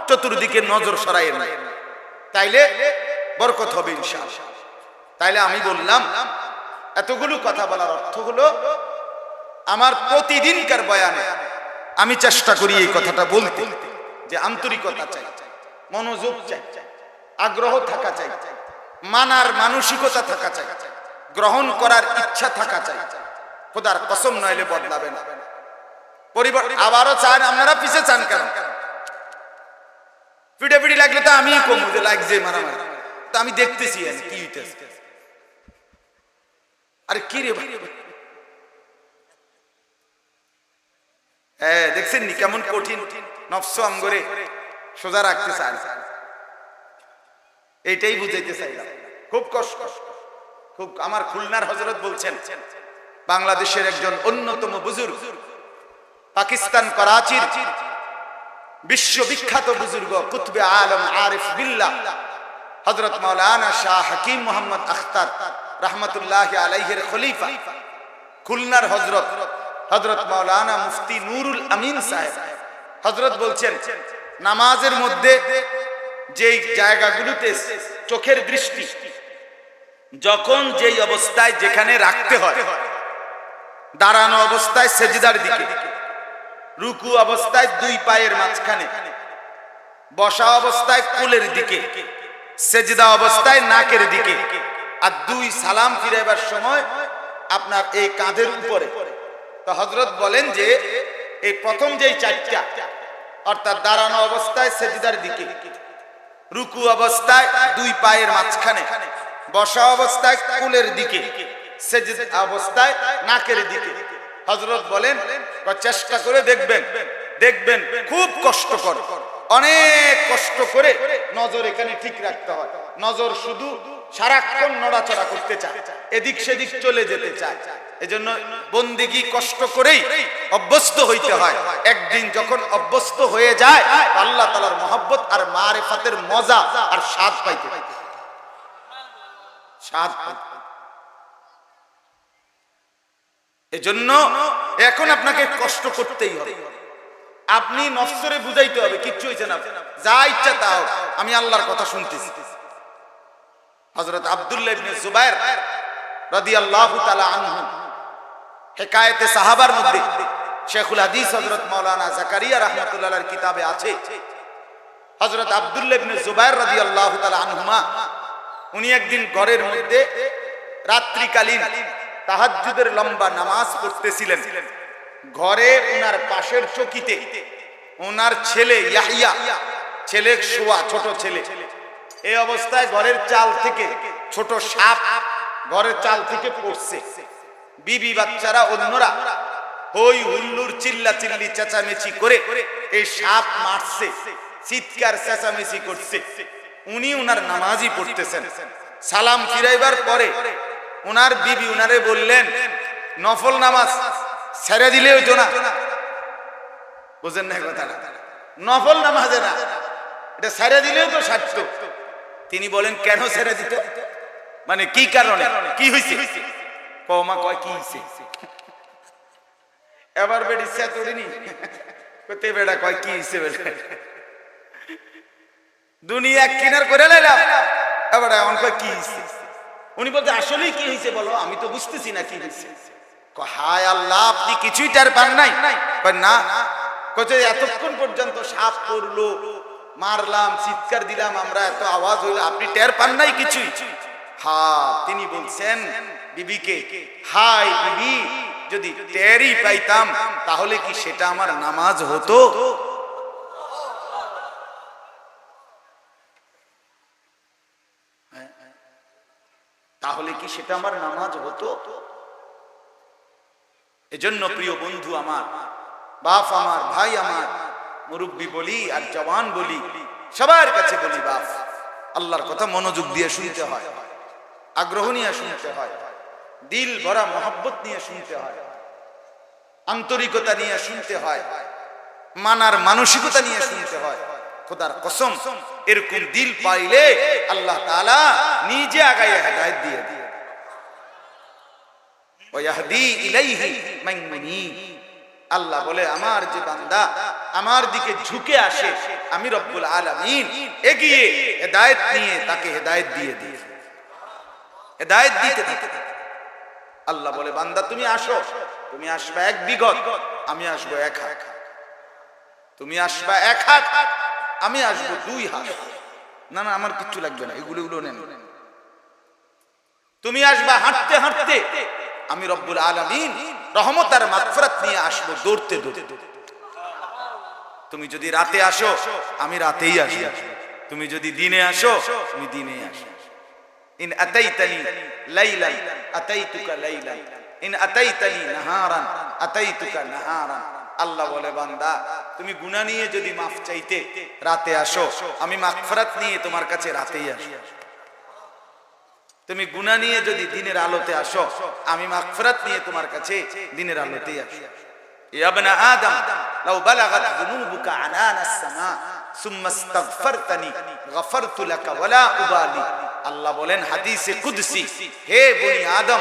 চতুর্দিকে নজর সরাইয়েন না, তাইলে বরকত হবে ইনশাআল্লাহ। তাইলে আমি বললাম এতগুলো কথা বলার অর্থ হলো আমার প্রতিদিনকার বয়ানে আমি চেষ্টা করি এই কথাটা বলতে, যে আন্তরিকতা চাই, মনোযোগ চাই, আগ্রহ থাকা চাই, মানার মানসিকতা থাকা চাই, গ্রহণ করার ইচ্ছা থাকা চাই। খোদার কসম নইলে বদলাবে না। পরিবর্তন আবারও চান, আপনারা পিছে চান কেন? পিটাপিটি লাগলে তো আমি কমু যে লাগছে মারামারি, তো আমি দেখতেছি কি হইতেছে। আরে কি রে ভাই, হ্যাঁ দেখছেন নি কেমন কঠিন নফস আমগরে সোজা রাখতে চায়, এইটাই বুঝাইতে চাইলাম। খুব কষ্ট, খুব। আমার খুলনার হযরত বলছেন, বাংলাদেশের একজন অন্যতম বুজুর্গ, পাকিস্তান করাচির বিশ্ববিখ্যাত বুজুর্গ, কুতবে আলম আরিফ বিল্লাহ হযরত মাওলানা শাহ হাকিম মোহাম্মদ আখতার রহমতুল্লাহ আলাইহির খলিফা, খুলনার হযরত মাওলানা মুফতি নুরুল আমিন সাহেব হযরত বলছেন, নামাজের মধ্যে যেই জায়গাগুলোতে চোখের দৃষ্টি যখন যেই অবস্থায় যেখানে রাখতে হয়, দাঁড়ানো অবস্থায় সেজদার দিকে, রুকু অবস্থায় দুই পায়ের মাঝখানে, বসা অবস্থায় কোলের দিকে, সেজদা অবস্থায় নাকের দিকে, আর দুই সালাম ফিরাইবার সময় আপনার এই কাঁধের উপরে। তো হযরত বলেন যে এই প্রথম যেই চারটা, অর্থাৎ দাঁড়ানো অবস্থায় সেজদার দিকে, রুকু অবস্থায় দুই পায়ের মাঝখানে, বসা অবস্থায় কোলের দিকে, সেজদা অবস্থায় নাকের দিকে, হযরত বলেন চেষ্টা করে দেখবেন খুব কষ্টকর, অনেক কষ্ট করে নজর এখানে ঠিক রাখতে হয়। নজর শুধু সারাক্ষণ নড়াচড়া করতে চায়, এদিক সেদিক চলে যেতে চায়। এজন্য বন্দেগী কষ্ট করেই অভ্যস্ত হইতে হয়। একদিন যখন অভ্যস্ত হয়ে যায়, আল্লাহ তাআলার মহব্বত আর মারিফাতের মজা আর স্বাদ পাইতে হয়। এজন্য এখন আপনাকে কষ্ট করতেই হবে। আপনি নফসরে বুঝাইতে হবে কিচ্ছু হইছে না, যা ইচ্ছা তাও, আমি আল্লাহর কথা শুনতেছি। হযরত আব্দুল্লাহ ইবনে জুবায়ের রাদিয়াল্লাহু তাআলা আনহু হিকায়াতে সাহাবার মধ্যে শেখুল হাদিস হযরত মাওলানা জাকারিয়া রাহমাতুল্লাহ আলাইহির কিতাবে আছে, হযরত আব্দুল্লাহ ইবনে জুবায়ের রাদিয়াল্লাহু তাআলা আনহুমা উনি একদিন ঘরের মধ্যে রাত্রিকালীন তাহাজ্জুদের লম্বা নামাজ পড়তেছিলেন। ঘরে ওনার পাশের চকিতে ওনার ছেলে ইয়াহইয়া, ছেলে শোয়া, ছোট ছেলে। এই অবস্থায় ঘরের চাল থেকে ছোট সাপ ঘরের চাল থেকে পড়ছে। বিবি বাচ্চারা অন্যরা হই হুল্লুর চিল্লাচিল্লি চেঁচামেচি করে এই সাপ মারছে, চিৎকার চেঁচামেচি করছে। উনি ওনার নামাজই পড়তেছেন। সালাম ফিরাইবার পরে ওনার বিবি উনারে বললেন, নফল নামাজ ছেড়ে দিলে হইতো না? বুঝেন না কথাটা? নফল নামাজে না, এটা ছেড়ে দিলেও তো সারত। তিনি বলেন, কেন ছেড়ে দিত? মানে কি কারণে, কি হয়েছে? কওমা কয় কি হয়েছে? এবার বেডি সেতড়িনি কতে বেড়া কয় কি হয়েছে? দুনিয়া কিনার করে লাইলাম, এবার এমন কয় কি হয়েছে? উনি বলতে আসলেই কি হয়েছে বলো, আমি তো বুঝতেছি না কি হয়েছে। হায় আল্লাহ, আপনি কিছুই টের পান নাই? না। এতক্ষণ পর্যন্ত সাপ পড়লো, মারলাম, চিৎকার দিলাম আমরা, এত আওয়াজ হইলো, আপনি টের পান নাই কিছুই? হ্যাঁ। তিনি বলছেন বিবিকে, হাই বিবি, যদি টেরই পাইতাম তাহলে কি সেটা আমার নামাজ হতো? তাহলে কি সেটা আমার নামাজ হতো? এজন্য প্রিয় বন্ধু আমার, বাপ আমার, ভাই আমার, মুরব্বী বলি আর জওয়ান বলি, সবার কাছে বলি, বাপ, আল্লাহর কথা মনোযোগ দিয়ে শুনতে হয়, আগ্রহ নিয়ে শুনতে হয়, দিল ভরা মহব্বত নিয়ে শুনতে হয়, আন্তরিকতা নিয়ে শুনতে হয়, মানার মানসিকতা নিয়ে শুনতে হয়। খোদার কসম, এরকম দিল পাইলে আল্লাহ তাআলা নিজে আগায় হেদায়েত দিয়ে দেন। ওয়াহদি ইলাইহি মান ইউনীব। আল্লাহ বলে, আমার যে বান্দা আমার দিকে ঝুঁকে আসে, আমি রব্বুল আলামিন এগিয়ে হেদায়েত নিয়ে তাকে হেদায়েত দিয়ে দিই, হেদায়েত দিতে থাকে। আল্লাহ বলে বান্দা তুমি আসো, তুমি আসবা 1 বিঘত, আমি আসবো 1 হাত। তুমি আসবা 1 হাত, আমি আসবো 2 হাত। না না আমার কিচ্ছু লাগবে না, এগুলো নেন। তুমি আসবা হাঁটতে হাঁটতে, আমি রব্বুল আলামিন রহমত আর মাগফিরাত নিয়ে আসবো দৌড়তে দৌড়তে। তুমি যদি রাতে আসো, আমি রাতেই আসি। তুমি যদি দিনে আসো, তুমি দিনেই আসো। In আতাইতানি লাইলান আতাইতুকা লাইলান, in আতাইতানি নাহারান আতাইতুকা নাহারান। আল্লাহ বলে বান্দা তুমি গুনাহ নিয়ে যদি মাফ চাইতে রাতে আসো, আমি মাগফিরাত নিয়ে তোমার কাছে রাতেই আসি। তুমি গুনাহ নিয়ে যদি দিনের আলোতে আসো, আমি মাগফিরাত নিয়ে তোমার কাছে দিনের আলোতেই আসি। ইয়া ইবনা আদম লাউ বালাগাত যুনুবুকা আনানাস সামা সুম্মা ইস্তাগফারতানি গফারতু লাকা ওয়ালা উবালি। আল্লাহ বলেন হাদিসে কুদসি, হে বনি আদম,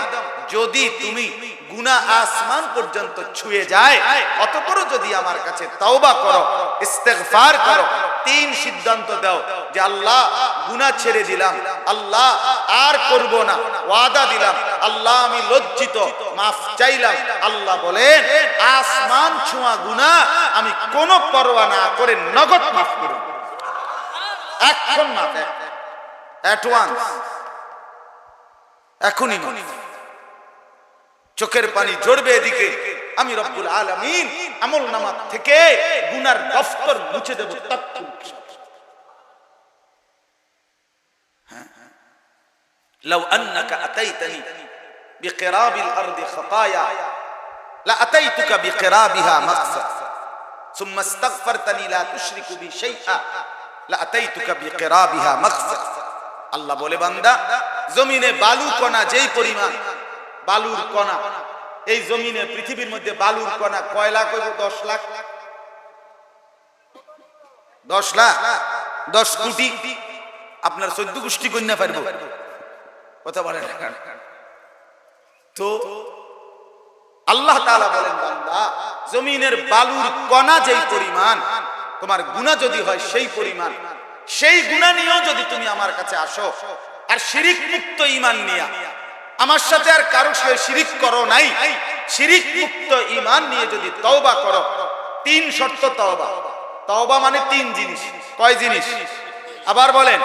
যদি তুমি গুনাহ আসমান পর্যন্ত ছুঁয়ে যায়, অতঃপর যদি আমার কাছে তওবা করো, ইস্তেগফার করো, 3 সিদ্ধান্ত দাও যে আল্লাহ গুনাহ ছেড়ে দিলাম, আল্লাহ আর করব না, ওয়াদা দিলাম, আল্লাহ আমি লজ্জিত, মাফ চাইলাম। আল্লাহ বলেন আসমান ছোঁয়া গুনাহ আমি কোনো পরোয়া না করে নগদ মাফ করব। এখন মাফ, এট ওয়ান্স, এখনই মাফ। চোখের পানি ঝরবে এদিকে, আমি রব্বুল আলামিন আমল নামা থেকে গুনার দফতর মুছে দেব তৎক্ষণাৎ। লাউ আন্নাকা আতাইতানি বিকিরাবিল আরদি খাতায়া লা আতাইতুকা বিকিরাবিহা মাগফিরা সুম্মা ইস্তাগফারতানি লা তুশরিকু বি শাইআ লা আতাইতুকা বিকিরাবিহা মাগফিরা। আল্লাহ বলে বান্দা জমিনে বালু কণা যেই পরিমাণ, বালুর কণা, এই জমিনে পৃথিবীর মধ্যে বালুর কণা কয় লাখ হইব? 10 লাখ, 10 লাখ, 10 কোটি। আপনার 14 গোষ্ঠী কন্যা পারবো কথা বলেন। তো আল্লাহ তাআলা বলেন বান্দা জমিনের বালুর কণা যেই পরিমাণ, তোমার গুনাহ যদি হয় সেই পরিমাণ, সেই গুনাহ নিয়েও যদি তুমি আমার কাছে আসো আর শিরিক মুক্ত ঈমান নিয়ে, আমার সাথে আর কারো সাথে শিরিক করো নাই, শিরিক মুক্ত ঈমান নিয়ে যদি তওবা করো, 3 শর্ত তওবা। তওবা মানে 3 জিনিস। কয় জিনিস? আবার বলেন।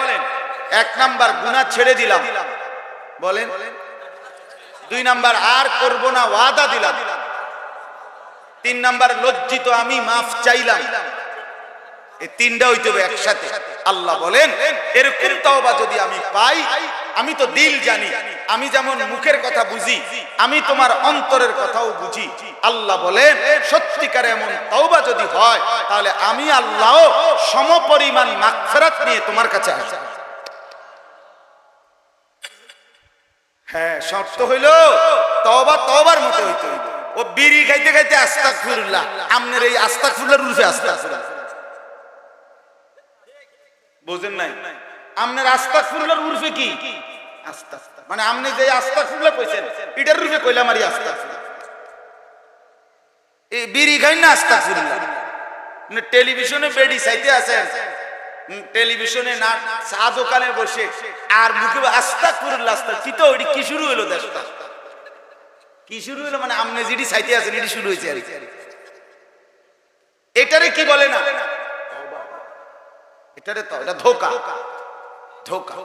1 নাম্বার গুনাহ ছেড়ে দিলাম, বলেন। 2 নাম্বার আর করব না, ওয়াদা দিলাম। 3 নাম্বার লজ্জিত, আমি মাফ চাইলাম। এই 3টা হইতে হবে একসাথে। আল্লাহ বলেন এরকম তওবা যদি আমি পাই, আমি তো দিল জানি, আমি যেমন মুখের কথা বুঝি, আমি তোমার অন্তরের কথাও বুঝি। আল্লাহ বলেন সত্যিকার এমন তওবা যদি হয়, তাহলে আমি আল্লাহ সমপরিমাণ মাগফিরাত নিয়ে তোমার কাছে আসব। হ্যাঁ, শর্ত হইল তওবা তওবার মতো হইতে হইবে। ও বিড়ি খাইতে খাইতে আস্তাগফিরুল্লাহ, আমনের এই আস্তাগফিরুল্লাহর রূপে আস্তাগফিরুল্লাহ বুঝেন নাই? আমনের আস্তাগফিরুল্লাহর উর্ফে কি? আস্তাগফিরুল্লাহ মানে আপনি যে আস্তাগফিরুল্লাহ কইছেন এটার রূপে কইলাম আর আস্তাগফিরুল্লাহ। এই বিড়ি খাই না আস্তাগফিরুল্লাহ, মানে টেলিভিশনে বেডি চাইতে আছেন, টেলিভিশনে না চা দোকানে বসে আর মুখে আস্তাগফিরুল্লাহ আস্তাগফিরুল্লাহ, ওইটি কি শুরু হলো? দেশটা কি শুরু হলো? মানে আপনি যেটি চাইতে আছেন এটি শুরু হয়েছে আর কি। এটারে কি বলে না? এটারে তো এটা ধোঁকা, ধোঁকা,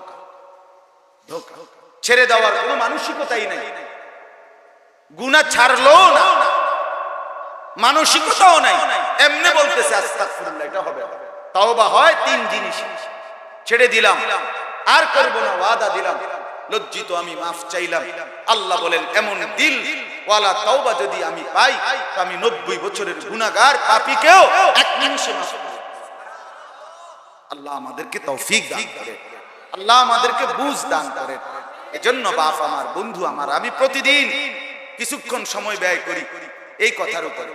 ধোঁকা। ছেড়ে দেওয়ার কোনো মানসিকতাই নাই, গুনাহ ছাড়লো না, মানসিকতাও নাই, এমনি বলতেছে আস্তাগফিরুল্লাহ। এটা হবে তওবা হয় 3 জিনিস। ছেড়ে দিলাম, আর করব না, ওয়াদা দিলাম, লজ্জিত, আমি মাফ চাইলাম। আল্লাহ বলেন এমন দিল ওয়ালা তওবা যদি আমি পাই, তো আমি 90 বছরের গুনাহগার পাপীকেও 1 নিমিষে মাফ করব। আল্লাহ আমাদেরকে তৌফিক দান করেন, আল্লাহ আমাদেরকে বুঝ দান করেন। এজন্য বাপ আমার, বন্ধু আমার, আমি প্রতিদিন কিছুক্ষণ সময় ব্যয় করি এই কথার উপর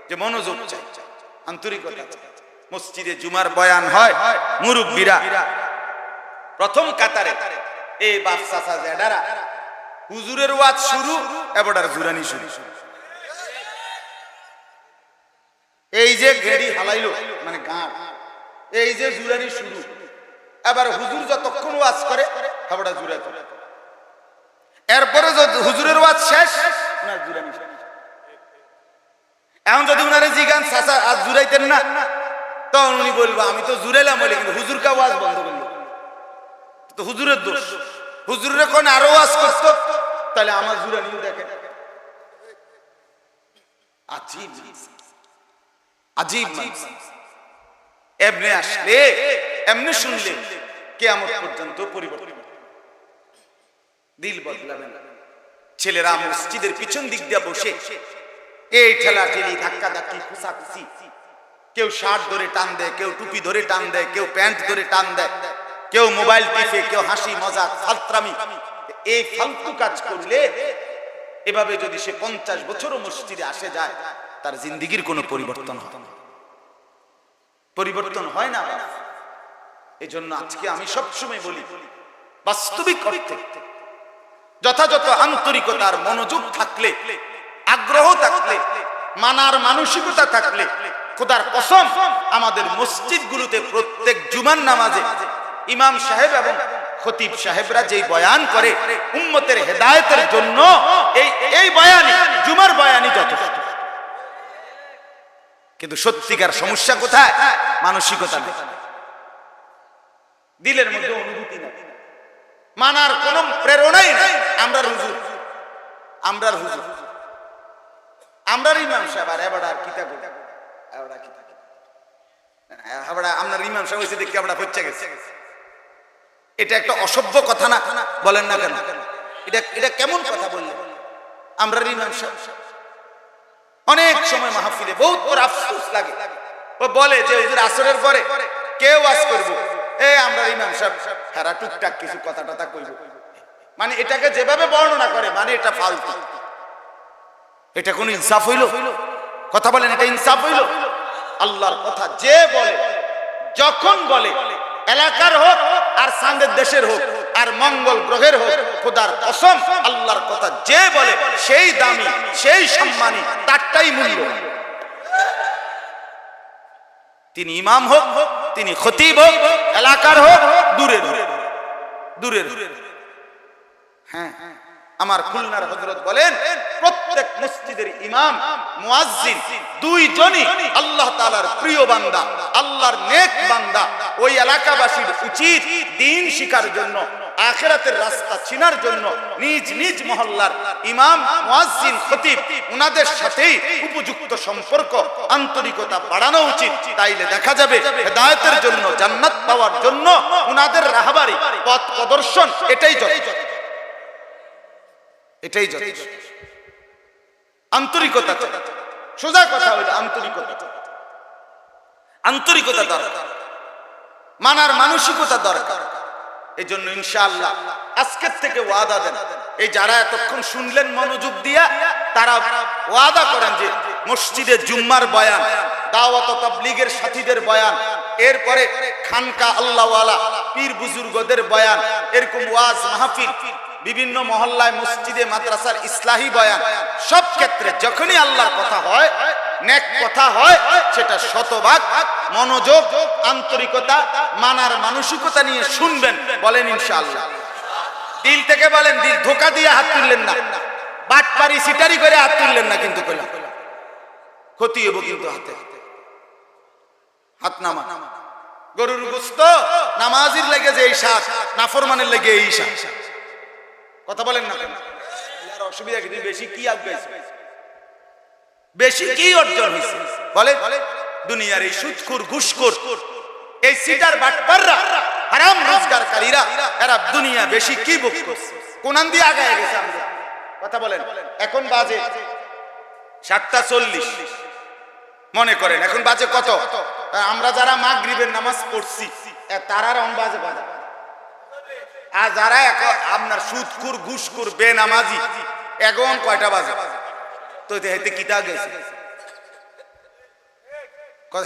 যে মনোযোগ চাই, আন্তরিকতা চাই। মসজিদে জুমার বয়ান হয়, মুরব্বীরা প্রথম কাতারে এই বাপ চাচা জেডারা, হুজুরের ওয়াজ শুরু, এবারে জুরানি শুরু। এই যে গেড়ি হালাইলো মানে গান, এই যে জুরানি শুরু, এবার হুজুর যতক্ষণ ওয়াজ করে হাবড়া জুড়ে করে, এরপরে হুজুরের ওয়াজ শেষ না জুরানি শেষ। এখন যদি উনারে জিগান চাচা আজ জুড়াইতেন না, তখন উনি বলবো আমি তো জুড়াইলাম বলে, কিন্তু হুজুর কা ওয়াজ বন্ধ করলো, তো হুজুরের দোষ। হুজুরের কোন আরো ওয়াজ করতো, তাহলে আমার জুরানিও দেখে। আজীব আজীব এমনি আসলে এমনি শুনলে কিয়ামত পর্যন্ত পরিবর্তন, দিল বদলাবে না। ছেলেরা মসজিদের পিছন দিক দিয়ে বসে এই ঠেলা ঠেলি ধাক্কা ধাক্কি খুসাখুসি, কেউ শার্ট ধরে টান দেয়, কেউ টুপি ধরে টান দেয়, কেউ প্যান্ট ধরে টান দেয়, কেউ মোবাইল টিপে, কেউ হাসি মজা ফালতরামি, এই ফালতু কাজ করলে এভাবে যদি সে 50 বছরও মসজিদে আসে যায়, তার জিন্দেগির কোনো পরিবর্তন হয় না, পরিবর্তন হয় না। এজন্য আজকে আমি সবসময় বলি, বাস্তবিক অর্থে যথাযথ আন্তরিকতার মনোযোগ থাকলে, আগ্রহ থাকলে, মানার মানসিকতা থাকলে, খোদার কসম আমাদের মসজিদগুলোতে প্রত্যেক জুমার নামাজে ইমাম সাহেব এবং খতিব সাহেবরা যেই বয়ান করে উম্মতের হেদায়েতের জন্য, এই বয়ানই, জুমার বয়ানই যথেষ্ট। কিন্তু সত্যিকার সমস্যা কোথায়? মানসিকতা নেই, দিলের মধ্যে অনুভূতি নেই, মানার কোন প্রেরণাই নাই। আমরার হুজুর, আমরার হুজুর, আমরার ইমাম সাহেব, আর এবার আর কিতা কই, এবার কিতা আমরা আপনার ইমাম সাহেব হইছে দেখি আমরা হচ্ছে গেছে। এটা একটা অসভ্য কথা না? বলেন না কেন? এটা কেমন কথা বললেন? আমরা ইমাম সাহেব অনেক সময় মাহফিলে বহুত বড় আফসোস লাগে, ও বলে যে হুজুর আসরের পরে কেউ ওয়াজ করব, আমরা ইমাম সাহেব হারা টুকটাক কিছু কথা টথা কইব, মানে এটাকে যেভাবে বর্ণনা করে মানে এটা ফালতু। এটা কোন ইনসাফ হইল? কথা বলেন, এটা ইনসাফ হইল? আল্লাহর কথা যে বলে, যখন বলে, এলাকার হোক আর সাঙ্গের দেশের হোক আর মঙ্গল গ্রহের হোক, খোদার কসম আল্লাহর কথা যে বলে সেই দামি, সেই সম্মানী, তারটাই মূল্য। তিনি ইমাম হোক, তিনি খতিব হোক, এলাকার হোক, দূরের হোক, দূরের। হ্যাঁ, আমার খুলনার হযরত বলেন প্রত্যেক মসজিদের ইমাম মুয়াজ্জিন দুইজনই আল্লাহ তাআলার প্রিয় বান্দা, আল্লাহর নেক বান্দা। ওই এলাকাবাসীর উচিত দ্বীন শিখার জন্য, আখিরাতের রাস্তা চিনার জন্য নিজ নিজ মহল্লার ইমাম, মুয়াজ্জিন, খতিব উনাদের সাথেই উপযুক্ত সম্পর্ক, আন্তরিকতা বাড়ানো উচিত। তাইলে দেখা যাবে হেদায়েতের জন্য, জান্নাত পাওয়ার জন্য উনাদের রাহবারি, পথ প্রদর্শন এটাই যথেষ্ট, এটাই যথেষ্ট। আন্তরিকতা, সোজা কথা হইল আন্তরিকতা, আন্তরিকতা দরকার, মানার মানসিকতা দরকার। এই জন্য ইনশাআল্লাহ আজকের থেকে ওয়াদা দেন, এই যারা এতক্ষণ শুনলেন মনোযোগ দিয়া, তারা ওয়াদা করেন যে মসজিদে জুম্মার বয়ান, দাওয়াত ও তাবলীগের সাথীদের বয়ান, এরপরে খানকা আল্লাহওয়ালা পীর বুজুর্গদের বয়ান, এরকম ওয়াজ মাহফিল, বিভিন্ন মহল্লায় মসজিদে মাদ্রাসার ইসলাহি বয়ান, সব ক্ষেত্রে যখনই আল্লাহর কথা হয়, নেক কথা হয়, সেটা শতভাগ মনোযোগ, আন্তরিকতা, মানার মানসিকতা নিয়ে শুনবেন। বলেন ইনশাআল্লাহ। দিল থেকে বলেন, দিল ধোঁকা দিয়ে হাত তুললেন না, বাটপারি সিটারি করে হাত তুললেন না, কিন্তু কইলাম ক্ষতি হইব, কিন্তু হাতে হাত নামা। গরুর গোশত নামাজির লেগে যে এই স্বাদ, নাফরমানের লেগে এই স্বাদ। কথা বলেন না কেন? অসুবিধা কি? বেশি কি আগাইছে, বেশি কি অর্জন হয়েছে? বলে দুনিয়ার এই সুদখোর, ঘুষখোর, এই সিটার বাটপাররা, হারাম রোজগারকারীরা, এরা দুনিয়া বেশি কি ভোগ করছে, কোনান দিয়ে আগায় গেছে আমরা। কথা বলেন, এখন বাজে 7:40, মনে করেন এখন বাজে কত? আমরা যারা মাগরিবের নামাজ পড়ছি তারা রং বাজে বাজে, আর যারা আপনার সুদখোর, ঘুষখোর, বেনামাজি, এখন কয়টা বাজে? তো হেতে কিতা গেছে,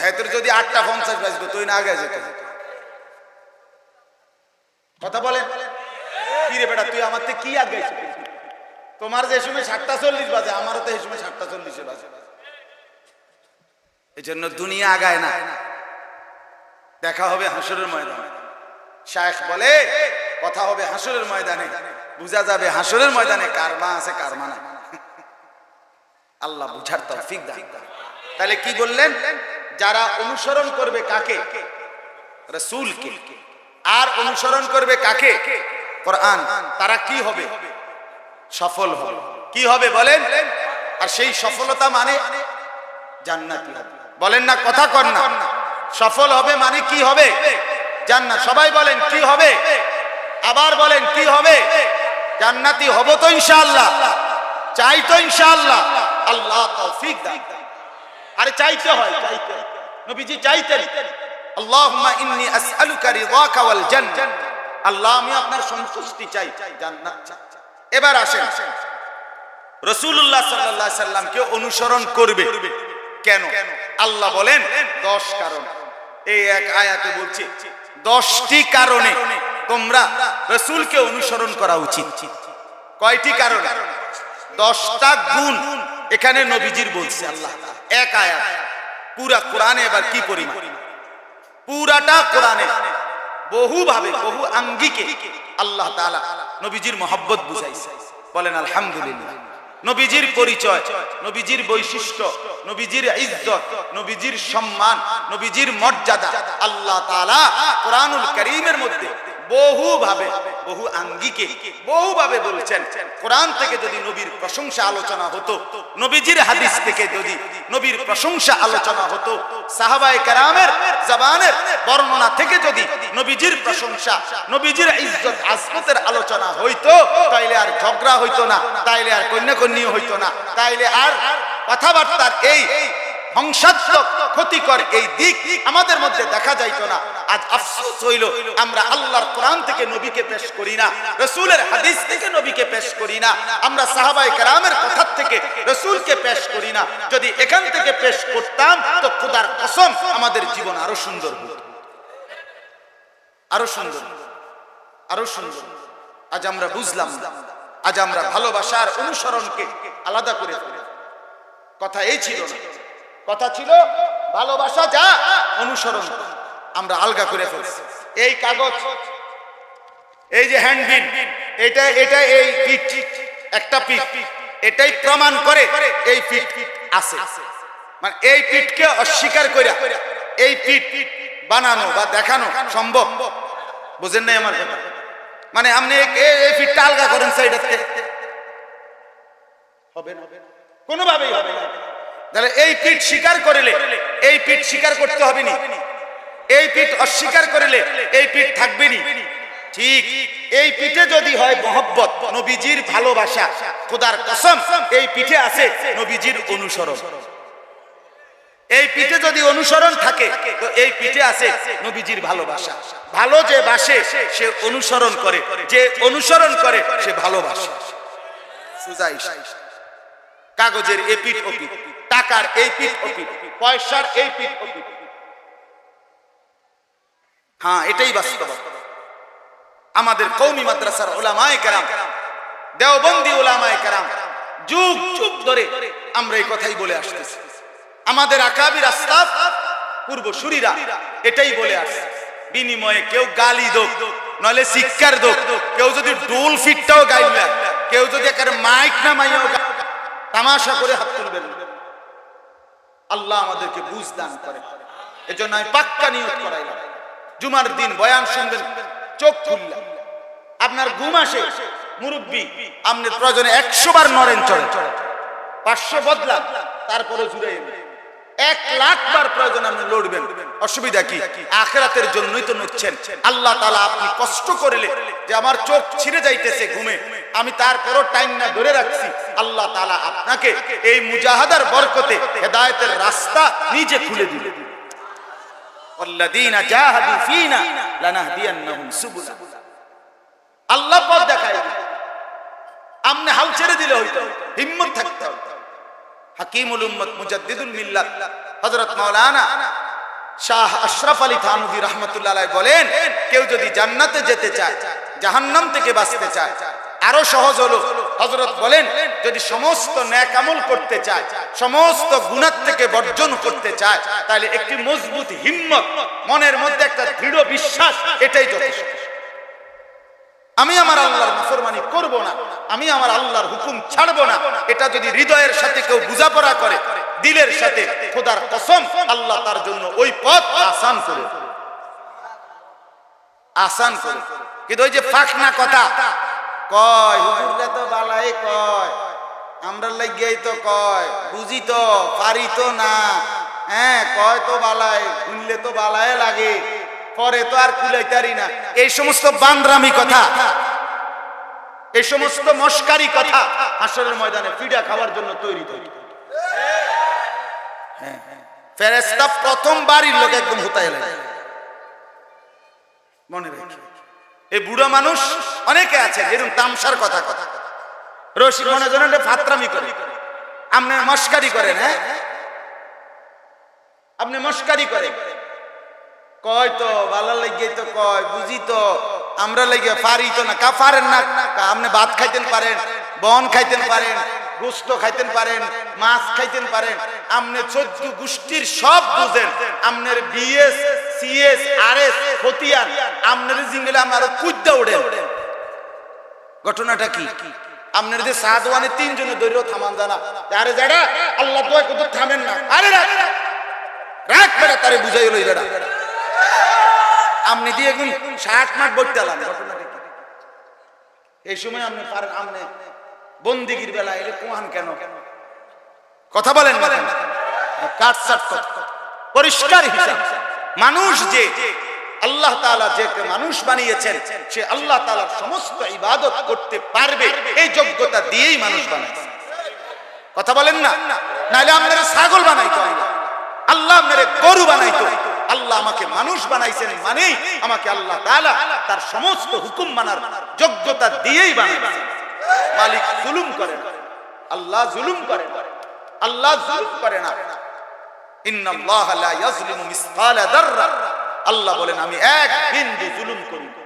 হেতের যদি 8:50 বাজবে তুই না আগে যেত। কথা বলেন, কি রে বেটা, তুই আমার থেকে কি আগে? তোমার যে সময় 7:40 বাজে, আমারও তো এই সময় 7:40 বাজে। এই জন্য দুনিয়া আগায় না, দেখা হবে হাসরের ময়দানে। শায়েখ বলে কথা হবে হাসরের ময়দানে, বুঝা যাবে হাসরের ময়দানে কার মা আছে কার মা নাই। আল্লাহ বুঝার তৌফিক দান করেন। তাহলে কি বললেন? যারা অনুসরণ করবে কাকে? রাসূলকে। আর অনুসরণ করবে কাকে? কোরআন। তারা কি হবে? সফল হবে। কি হবে বলেন? আর সেই সফলতা মানে জান্নাতি হবে। বলেন না, কথা কর না। সফল হবে মানে কি হবে? জান্নাত। সবাই বলেন কি হবে? আবার বলেন কি হবে? জান্নাতি হব তো ইনশাআল্লাহ। চাই তো ইনশাআল্লাহ। আল্লাহ তৌফিক দান। আরে চাইতে হয়, চাইতে। নবীজি চাইতেন আল্লাহুম্মা ইন্নী আসআলুকা রিদাকা ওয়াল জান্নাহ। আল্লাহ আমি আপনার সন্তুষ্টি চাই, জান্নাত চাই। এবার আসেন, রাসূলুল্লাহ সাল্লাল্লাহু আলাইহি সাল্লামকে অনুসরণ করবে কেন? আল্লাহ বলেন 10 কারণ। এই এক আয়াতে বলছে 10টি কারণে তোমরা রাসূলকে অনুসরণ করা উচিত। কয়টি কারণ? 10টা গুণ এখানে নবীজির বলছে আল্লাহ। এক আয়াত পুরা কোরআনে। এবার কি পরিমাণ? পুরাটা কোরআনে বহু ভাবে বহু আঙ্গিকে আল্লাহ তাআলা নবীজির মহব্বত বুঝাইছে। বলেন আলহামদুলিল্লাহ। নবীজির পরিচয়, নবীজির বৈশিষ্ট্য, নবীজির ইজ্জত, নবীজির সম্মান, নবীজির মর্যাদা আল্লাহ তাআলা কোরআনুল কারীমের মধ্যে বহু ভাবে বহু আঙ্গিকে বহু ভাবে বলছেন। কোরআন থেকে যদি নবীর প্রশংসা আলোচনা হতো, নবীজির হাদিস থেকে যদি নবীর প্রশংসা আলোচনা হতো, সাহাবায়ে কেরামের জবানের বর্ণনা থেকে যদি নবীজির প্রশংসা, নবীজির ইজ্জত আজমতের আলোচনা হইতো, তাইলে আর ঝগড়া হইতো না, তাইলে আর কন্যাকন্যা হইতো না, তাইলে আর কথাবার্তার এই ধ্বংসাত্মক ক্ষতিকর এই দিক আমাদের মধ্যে দেখা যাইতো না। আজ আফসোস হইল আমরা আল্লাহর কোরআন থেকে নবীকে পেশ করি না, রাসূলের হাদিস থেকে নবীকে পেশ করি না, আমরা সাহাবায়ে কেরামের কথা থেকে রাসূলকে পেশ করি না। যদি এখান থেকে পেশ করতাম তো খোদার কসম আমাদের জীবন আরো সুন্দর হতো, আরো সুন্দর, আরো সুন্দর। আজ আমরা বুঝলাম, আজ আমরা ভালোবাসার অনুসরণকে আলাদা করে ফেলি। কথা এই ছিল না, কথা ছিল ভালোবাসা যা অনুসরণ আমরা আলগা করে ফেলছি। এই কাগজ, এই যে হ্যান্ডবিল, এটা এটা এই পিঠ, একটা পিঠ, এটাই প্রমাণ করে এই পিঠ আছে। মানে এই পিঠকে অস্বীকার করে এই পিঠ বানানো বা দেখানো সম্ভব? বুঝেন নাই আমার কথা? মানে আপনি এই পিঠটা আলগা করেন সাইডে, হবে না, কোনোভাবেই হবে না। তাহলে এই পিঠ স্বীকার করলে এই পিঠ স্বীকার করতে হবে না, এই পিঠ অস্বীকার করলে এই পিঠ থাকবে না। ঠিক এই পিঠে যদি হয় মহব্বত, নবীজির ভালোবাসা, খোদার কসম এই পিঠে আছে নবীজির অনুসরণ। এই পিঠে যদি অনুসরণ থাকে তো এই পিঠে আছে নবীজির ভালোবাসা। ভালো যে বাসে সে অনুসরণ করে, যে অনুসরণ করে সে ভালোবাসে। সুজাই কাগজের এই পিঠ ও পিঠ, টাকার এই পিঠ ও পিঠ, পয়সার এই পিঠ ও পিঠ। হ্যাঁ, এটাই বাস্তব। আমাদের কওমি মাদ্রাসার উলামায়ে কেরাম, দেওবন্দি উলামায়ে কেরাম যুগ যুগ ধরে আমরা এই কথাই বলে আসতেছি। আমাদের আকাবির আসলাফ পূর্বসূরীরা এটাই বলে আসছে। বিনিময়ে কেউ গালি দোক, নলে শিক্ষার দোক, কেউ যদি ডোল ফিটটাও গাইলা, কেউ যদি একের মাইক না মাইয়াও তামাশা করে হাত তুলবেন। আল্লাহ আমাদেরকে বুঝ দান করে। এজন্য আমি পাক্কা নিয়ত করাইলাম, জুমার দিন বয়ান শুনবেন, চোখ খুললাম, আপনার ঘুম আসে, মুরব্বী আপনি প্রয়োজনে 100 বার নরেন চড়ে, 500 বদলা, তারপরে জুড়ে 1 লাখ বার প্রয়োজন আপনি লড়বেন। অসুবিধা কি? আখিরাতের জন্যই তো নড়ছেন। আল্লাহ তাআলা আপনি কষ্ট করলে যে আমার চোখ ছিঁড়ে যাইতেছে ঘুমে, আমি তারপরও টাইম না ধরে রাখছি, আল্লাহ তাআলা আপনাকে এই মুজাহাদার বরকতে হেদায়েতের রাস্তা নিজে খুলে দিলেন। ওয়াল্লাযীনা জাহাদু ফীনা লানাহদিয়ান্নাহুম সুবুলা। আল্লাহ পথ দেখায়, আপনি হাল ছেড়ে দিলে হইতো, হিম্মত থাকতে হবে। হাকিমুল উম্মত মুজাদ্দিদুল মিল্লাত হযরত মাওলানা শাহ আশরাফ আলী থানভী রাহমাতুল্লাহ আলাইহি বলেন, কেউ যদি জান্নাতে যেতে চায়, জাহান্নাম থেকে বাঁচতে চায়, আরো সহজ হলো হযরত বলেন যদি সমস্ত নেক আমল করতে চায়, সমস্ত গুনাহ থেকে বর্জন করতে চায়, তাহলে একটি মজবুত হিম্মত, মনের মধ্যে একটা দৃঢ় বিশ্বাস, এটাই যথেষ্ট। আমি আমার আল্লাহর নাফরমানি করব না, আমি আমার আল্লাহর হুকুম ছাড়ব না, এটা যদি হৃদয়ের সাথে কেউ বোঝাপড়া করে, দিলের সাথে, খোদার কসম আল্লাহ তার জন্য ওই পথ আসান করে, আসান করে। কিন্তু ওই যে ফাঁকনা কথা কয়, হুজুররা তো বালাই কয়, আমরা লাগিয়েই তো কয়, বুঝি তো পারি তো না, হ্যাঁ কয় তো বালাই, শুনলে তো বালাই লাগে, পরে তো আর কুলাইতারি না, এই সমস্ত বান্দরামি কথা, এই সমস্ত মস্কারি কথা হাসরের ময়দানে পিড়া খাওয়ার জন্য তৈরি তৈরি। ফেরেশতা প্রথম বাড়ির লোক একদম হুতায় লাগে, মনে রাখি। এই বুড়া মানুষ অনেকে আছে এরকম তামসার কথা কথা রশি মনে জন্য ফাতরামি করে, আপনি মস্কারি করেন, হ্যাঁ আপনি মস্কারি করেন, কয় তো ভালো লাগিয়ে তো কয়, বুঝি তো আমরা লাগিয়ে পারি তো না, কা পারেন না, আপনি ভাত খাইতেন পারেন, বন খাইতেন পারেন, গোস্ত খাইতেন পারেন, মাছ খাইতেন পারেন, আপনি 14 গোষ্ঠীর সব বুঝেন, আপনার বিএস সিএস আরএস খতিয়ান আপনার জিঙ্গলে আমার কুদ্দা উড়েন। ঘটনাটা কি? আপনার যে সাদওয়ানে 3 জনে দৈর্য থামান জানা, আরে যারা আল্লাহ দোয়া কত থামেন না, আরে রাখ রাখ বেটা, তারে বুঝাই হলো বেটা, আপনি দিয়ে এখন 60 মাঠ বইতে আলাম। ঘটনাটা কি? এই সময় আপনি পারেন, আপনি বন্দিগির বেলা এলে কোহান কেন কথা বলেন না, কাটসাট কথা, পরিষ্কার হিসাব। মানুষ যে আল্লাহ তাআলা যে মানুষ বানিয়েছেন, সে আল্লাহ তাআলার সমস্ত ইবাদত করতে পারবে, এই যোগ্যতা দিয়েই মানুষ বানাইছেন। কথা বলেন না, নাহলে আপনারা ছাগল বানাইতো, আল্লাহ আপনারা গরু বানাইতো। আল্লাহ আমাকে মানুষ বানাইছেন মানে আমাকে আল্লাহ তাআলা তার সমস্ত হুকুম মানার যোগ্যতা দিয়েই বানাইছেন। মালিক জুলুম করে না, আল্লাহ জুলুম করে না, আল্লাহ জুলুম করে না। ইন্নাল্লাহা লা ইয়াজলিমু মিসকালা যাররা, আল্লাহ বলেন আমি এক বিন্দু জুলুম করি না।